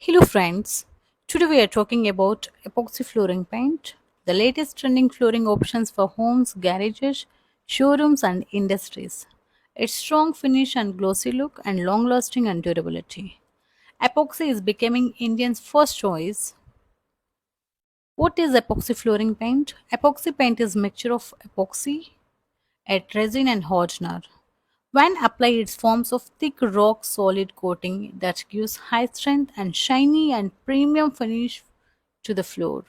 Hello friends, today we are talking about epoxy flooring paint, the latest trending flooring options for homes, garages, showrooms and industries. Its strong finish and glossy look and long lasting and durability. Epoxy is becoming Indians' first choice. What is epoxy flooring paint? Epoxy paint is mixture of epoxy, a resin and hardener. When applied, it forms of thick rock solid coating that gives high strength and shiny and premium finish to the floor.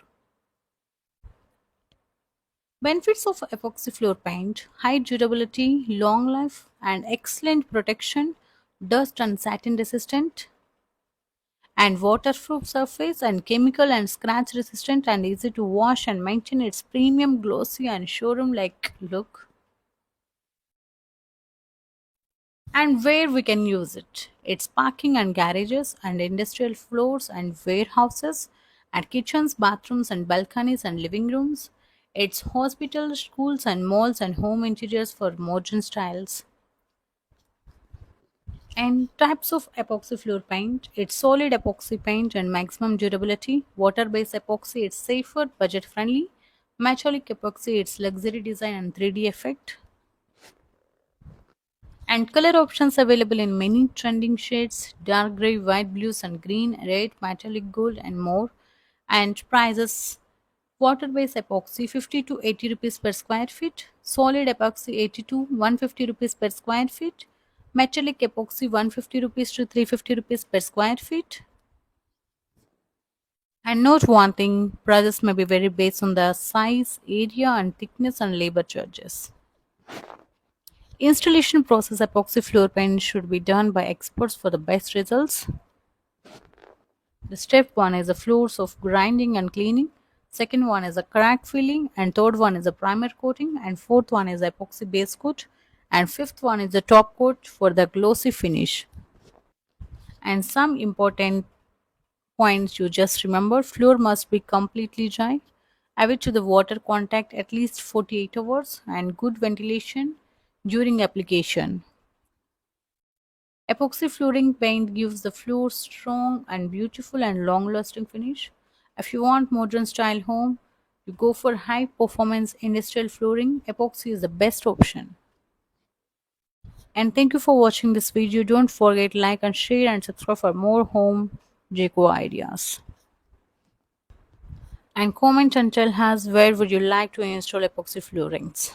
Benefits of epoxy floor paint: high durability, long life, and excellent protection, dust and satin resistant, and waterproof surface, and chemical and scratch resistant, and easy to wash and maintain its premium glossy and showroom like look. And where we can use it. It's parking and garages and industrial floors and warehouses and kitchens, bathrooms and balconies and living rooms. It's hospitals, schools and malls and home interiors for modern styles. And types of epoxy floor paint. It's solid epoxy paint and maximum durability. Water-based epoxy, it's safer, budget-friendly. Metallic epoxy, it's luxury design and 3D effect. And color options available in many trending shades: dark gray, white, blues and green, red, metallic gold and more. And prices: water based epoxy 50 to 80 rupees per square feet, solid epoxy 80 to 150 rupees per square feet, metallic epoxy 150 rupees to 350 rupees per square feet. And note one thing, prices may be vary based on the size, area and thickness and labor charges. Installation process: epoxy floor paint should be done by experts for the best results. The step one is the floors of grinding and cleaning. Second one is a crack filling, and third one is a primer coating, and fourth one is epoxy base coat, and fifth one is the top coat for the glossy finish. And some important points you just remember: floor must be completely dry, away to the water contact at least 48 hours, and good ventilation during application. Epoxy flooring paint gives the floor strong and beautiful and long-lasting finish. If you want modern style home, you go for high performance industrial flooring. Epoxy is the best option. And thank you for watching this video. Don't forget like and share and subscribe for more home decor ideas. And comment and tell us where would you like to install epoxy floorings.